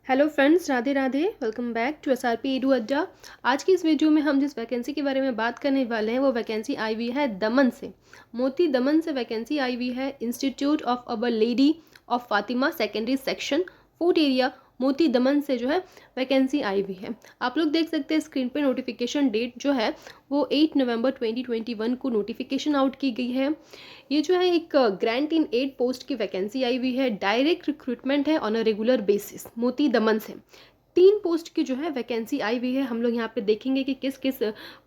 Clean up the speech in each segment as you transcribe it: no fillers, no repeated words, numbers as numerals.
Hello friends, Radhe Radhe. Welcome back to SRP Edu Adda. आज की इस वीडियो में हम जिस वैकेंसी के बारे में बात करने वाले हैं वो वैकेंसी आई हुई है दमन से। मोती दमन से वैकेंसी आई हुई है। Institute of our lady of Fatima secondary section food area मोती दमन से जो है वैकेंसी आई हुई है। आप लोग देख सकते हैं स्क्रीन पे नोटिफिकेशन डेट जो है वो 8 नवंबर 2021 को नोटिफिकेशन आउट की गई है। ये जो है एक ग्रांट इन 8 पोस्ट की वैकेंसी आई हुई है। डायरेक्ट रिक्रूटमेंट है ऑन अ रेगुलर बेसिस मोती दमन से। 3 पोस्ट की जो है वैकेंसी आई हुई है। हम लोग यहाँ पे देखेंगे कि किस किस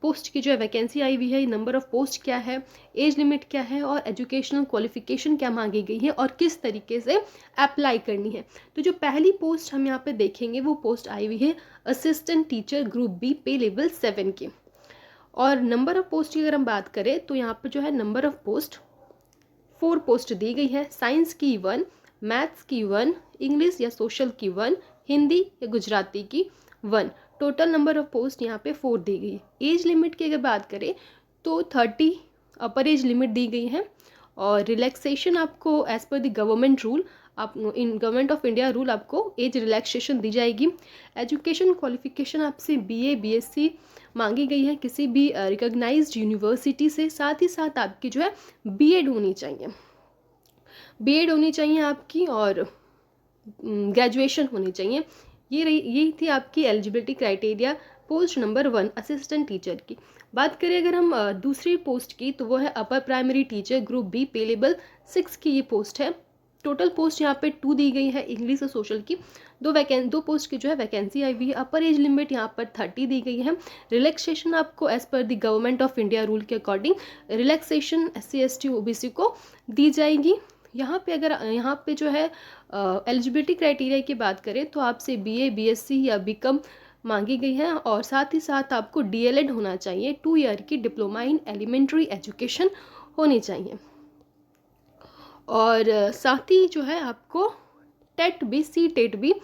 पोस्ट की जो है वैकेंसी आई हुई है, नंबर ऑफ पोस्ट क्या है, एज लिमिट क्या है और एजुकेशनल क्वालिफिकेशन क्या मांगी गई है और किस तरीके से अप्लाई करनी है। तो जो पहली पोस्ट हम यहाँ पे देखेंगे वो पोस्ट आई हुई है assistant teacher group B pay level 7 की। और नंबर ऑफ पोस्ट की अगर हम बात करें तो यहाँ पे जो है नंबर ऑफ पोस्ट 4 पोस्ट दी गई है। साइंस की 1, मैथ्स की 1, इंग्लिश या सोशल की 1, हिंदी या गुजराती की 1। टोटल नंबर ऑफ पोस्ट यहाँ पे 4 दी गई है। एज लिमिट की अगर बात करें तो 30 अपर एज लिमिट दी गई है और रिलैक्सेशन आपको as per the government rule, आप in government of India rule आपको एज रिलैक्सेशन दी जाएगी। एजुकेशन क्वालिफिकेशन आपसे बीए बीएससी मांगी गई है किसी भी रिकॉग्नाइज्ड यूनिवर्सिटी से। साथ ही साथ आपकी जो है बीएड होनी चाहिए, बीएड होनी चाहिए आपकी और ग्रेजुएशन होनी चाहिए। यही थी आपकी eligibility criteria post number 1 assistant teacher की। बात करें अगर हम दूसरी पोस्ट की तो वो है upper primary teacher group B pay level 6 की ये पोस्ट है। टोटल पोस्ट यहाँ पे 2 दी गई है इंग्लिश और सोशल की। दो पोस्ट की जो है वैकेंसी आई हुई है। अपर एज लिमिट यहाँ पर 30 दी गई है। रिलैक्सेशन आपको as per the government of India rule के according relaxation SC ST OBC को दी जाएगी। यहाँ पे जो है एलिजिबिलिटी क्राइटेरिया की बात करें तो आपसे BA BSc या BCom मांगी गई है और साथ ही साथ आपको DLED होना चाहिए। 2 ईयर की डिप्लोमा इन एलिमेंट्री एजुकेशन होनी चाहिए और साथ ही जो है आपको टेट भी CTET भी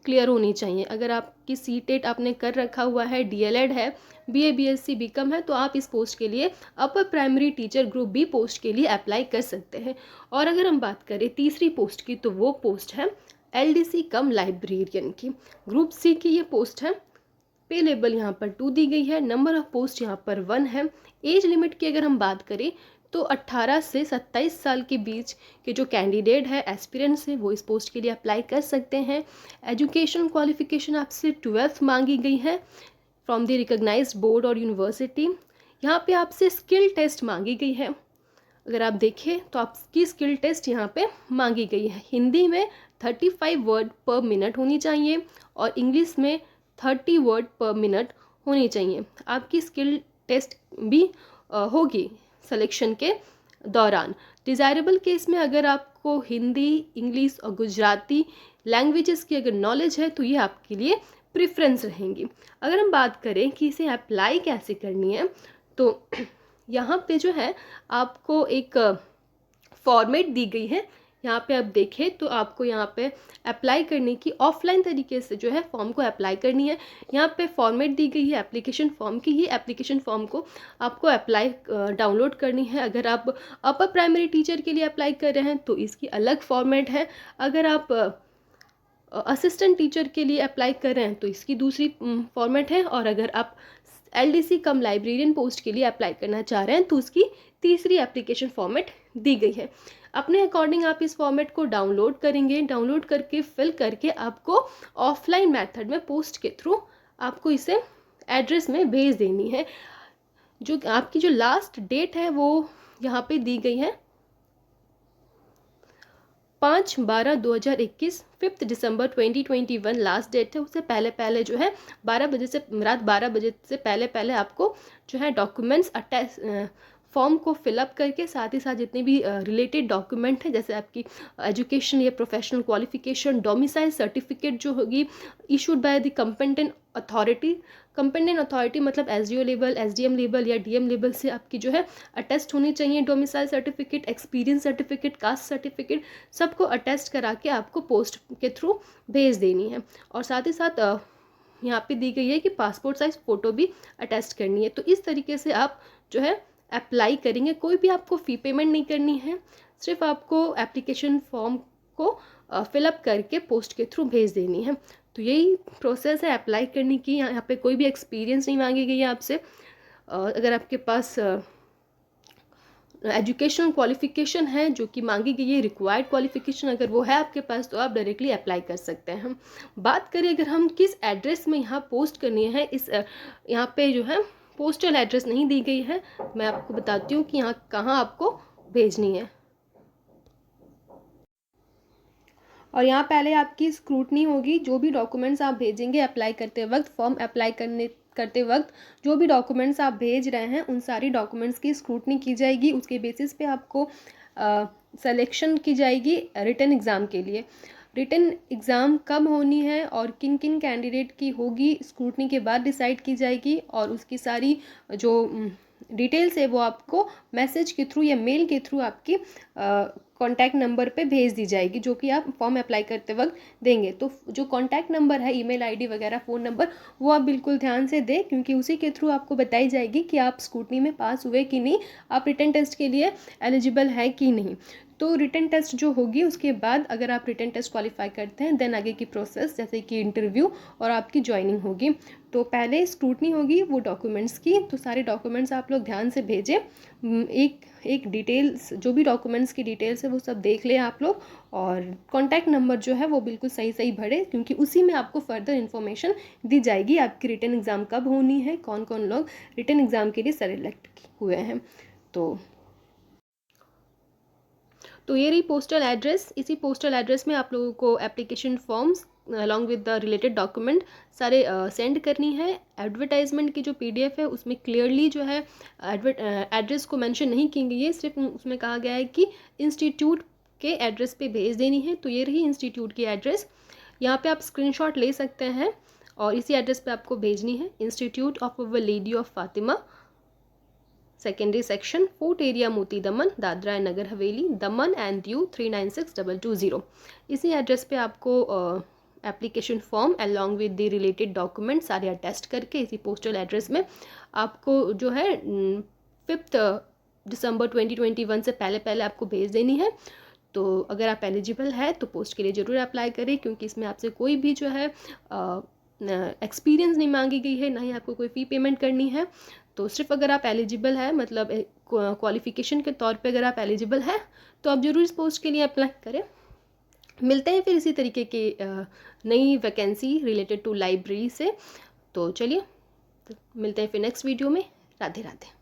क्लियर होनी चाहिए। अगर आपकी CTET आपने कर रखा हुआ है, DLED है, BA BSc BCom है तो आप इस पोस्ट के लिए upper primary teacher group B post के लिए अप्लाई कर सकते हैं। और अगर हम बात करें तीसरी पोस्ट की तो वो पोस्ट है LDC कम लाइब्रेरियन की। ग्रुप C की ये पोस्ट है। पे लेवल यहाँ पर 2 दी गई है। नंबर ऑफ पोस्ट यहाँ पर 1 है। एज लिमिट की अगर हम बात करें तो 18 से 27 साल के बीच के जो कैंडिडेट है, एस्पिरेंट्स हैं, वो इस पोस्ट के लिए अप्लाई कर सकते हैं। एजुकेशन क्वालिफिकेशन आपसे 12th मांगी गई है फ्रॉम द रिकॉग्नाइज्ड बोर्ड और यूनिवर्सिटी। यहाँ पे आपसे स्किल टेस्ट मांगी गई है। अगर आप देखें तो आपकी स्किल टेस्ट यहाँ पे मांगी गई है। हिंदी में 35 वर्ड पर मिनट होनी चाहिए और इंग्लिश में 30 वर्ड पर मिनट होनी चाहिए। आपकी स्किल टेस्ट भी होगी सिलेक्शन के दौरान। डिज़ायरेबल केस में अगर आपको हिंदी, इंग्लिश और गुजराती लैंग्वेजेस की अगर नॉलेज है तो ये आपके लिए प्रेफरेंस रहेंगी। अगर हम बात करें कि इसे अप्लाई कैसे करनी है तो यहाँ पे जो है आपको एक फॉर्मेट दी गई है। यहाँ पे आप देखें तो आपको यहाँ पे अप्लाई करने की ऑफलाइन तरीके से जो है फॉर्म को अप्लाई करनी है। यहाँ पे फॉर्मेट दी गई है एप्लीकेशन फॉर्म की। ये एप्लीकेशन फॉर्म को आपको अप्लाई डाउनलोड करनी है। अगर आप अपर प्राइमरी टीचर के लिए अप्लाई कर रहे हैं तो इसकी अलग फॉर्मेट है। अगर आप असिस्टेंट टीचर के लिए अप्लाई कर रहे हैं तो इसकी दूसरी फॉर्मेट है और अगर आप LDC कम लाइब्रेरियन पोस्ट के लिए अप्लाई करना चाह रहे हैं तो उसकी तीसरी एप्लीकेशन फॉर्मेट दी गई है। अपने अकॉर्डिंग आप इस फॉर्मेट को डाउनलोड करेंगे। डाउनलोड करके फिल करके आपको ऑफलाइन मेथड में पोस्ट के थ्रू आपको इसे एड्रेस में भेज देनी है। जो आपकी जो लास्ट डेट है वो यहाँ पे दी गई है 5/12/2021। 5 दिसंबर 2021 लास्ट डेट है। उससे पहले पहले जो है रात 12 बजे से पहले पहले आपको जो है डॉक्यूमेंट्स अटैच फॉर्म को फिलअप करके साथ ही साथ जितने भी रिलेटेड डॉक्यूमेंट हैं जैसे आपकी एजुकेशन या प्रोफेशनल क्वालिफिकेशन, डोमिसाइल सर्टिफिकेट जो होगी issued by the competent authority. Competent authority मतलब SDO लेवल, SDM लेवल या DM लेवल से आपकी जो है अटेस्ट होनी चाहिए। Domicile certificate, experience certificate, caste certificate सबको अटेस्ट करा के आपको पोस्ट के थ्रू भेज देनी है। और साथ ही साथ यहाँ पे दी गई है कि पासपोर्ट साइज फ़ोटो भी अटेस्ट करनी है। तो इस तरीके से आप जो है अप्लाई करेंगे। कोई भी आपको फ़ी पेमेंट नहीं करनी है, सिर्फ आपको एप्लीकेशन फॉर्म को फिलअप करके पोस्ट के थ्रू भेज देनी है। तो यही प्रोसेस है अप्लाई करने की। यहाँ पे कोई भी एक्सपीरियंस नहीं मांगी गई है आपसे। अगर आपके पास एजुकेशनल क्वालिफिकेशन है जो कि मांगी गई है, रिक्वायर्ड क्वालिफिकेशन अगर वो है आपके पास, तो आप डायरेक्टली अप्लाई कर सकते हैं। हम बात करें अगर हम किस एड्रेस में यहाँ पोस्ट करनी है, इस यहाँ पे जो है पोस्टल एड्रेस नहीं दी गई है। मैं आपको बताती हूँ कि यहाँ कहाँ आपको भेजनी है। और यहाँ पहले आपकी स्क्रूटनी होगी। जो भी डॉक्यूमेंट्स आप भेजेंगे अप्लाई करते वक्त, फॉर्म अप्लाई करते वक्त जो भी डॉक्यूमेंट्स आप भेज रहे हैं उन सारी डॉक्यूमेंट्स की स्क्रूटनी की जाएगी। उसके बेसिस पे आपको सिलेक्शन की जाएगी रिटन एग्ज़ाम के लिए। रिटन एग्ज़ाम कब होनी है और किन किन कैंडिडेट की होगी, स्क्रूटनी के बाद डिसाइड की जाएगी। और उसकी सारी जो डिटेल्स है वो आपको मैसेज के थ्रू या मेल के थ्रू आपकी कॉन्टैक्ट नंबर पे भेज दी जाएगी, जो कि आप फॉर्म अप्लाई करते वक्त देंगे। तो जो कॉन्टैक्ट नंबर है, ईमेल आईडी वगैरह, फ़ोन नंबर, वो आप बिल्कुल ध्यान से दें, क्योंकि उसी के थ्रू आपको बताई जाएगी कि आप स्क्रूटनी में पास हुए कि नहीं, आप रिटन टेस्ट के लिए एलिजिबल है कि नहीं। तो रिटन टेस्ट जो होगी उसके बाद अगर आप रिटन टेस्ट क्वालिफाई करते हैं, देन आगे की प्रोसेस जैसे कि इंटरव्यू और आपकी ज्वाइनिंग होगी। तो पहले स्क्रूटनी होगी वो डॉक्यूमेंट्स की। तो सारे डॉक्यूमेंट्स आप लोग ध्यान से भेजें। एक डिटेल्स, जो भी डॉक्यूमेंट्स की डिटेल्स है वो सब देख लें आप लोग। और कॉन्टैक्ट नंबर जो है वो बिल्कुल सही सही भरें, क्योंकि उसी में आपको फर्दर इन्फॉर्मेशन दी जाएगी आपकी रिटन एग्ज़ाम कब होनी है, कौन कौन लोग रिटन एग्ज़ाम के लिए सेलेक्ट हुए हैं। तो ये रही पोस्टल एड्रेस। इसी पोस्टल एड्रेस में आप लोगों को application forms along with the related document सारे सेंड करनी है। एडवर्टाइजमेंट की जो पीडीएफ है उसमें क्लियरली जो है एड्रेस को मेंशन नहीं की गई है, सिर्फ उसमें कहा गया है कि इंस्टीट्यूट के एड्रेस पे भेज देनी है। तो ये रही इंस्टीट्यूट की एड्रेस। यहाँ पे आप स्क्रीनशॉट ले सकते हैं और इसी एड्रेस पे आपको भेजनी है। Institute of our lady of Fatima, secondary section, fort area, मोती दमन, Dadra and Nagar Haveli, Daman and Diu 396220। इसी एड्रेस पे आपको application form along with the related document सारे अटेस्ट करके इसी पोस्टल एड्रेस में आपको जो है 5 दिसंबर 2021 से पहले पहले आपको भेज देनी है। तो अगर आप एलिजिबल है तो पोस्ट के लिए ज़रूर अप्लाई करें, क्योंकि इसमें आपसे कोई भी जो है एक्सपीरियंस नहीं मांगी गई है, ना ही आपको कोई फ़ी पेमेंट करनी है। तो सिर्फ अगर आप एलिजिबल है, मतलब क्वालिफ़िकेशन के तौर पे अगर आप एलिजिबल हैं तो आप ज़रूर इस पोस्ट के लिए अप्लाई करें। मिलते हैं फिर इसी तरीके की नई वैकेंसी रिलेटेड टू लाइब्रेरी से। तो चलिए मिलते हैं फिर नेक्स्ट वीडियो में। राधे राधे।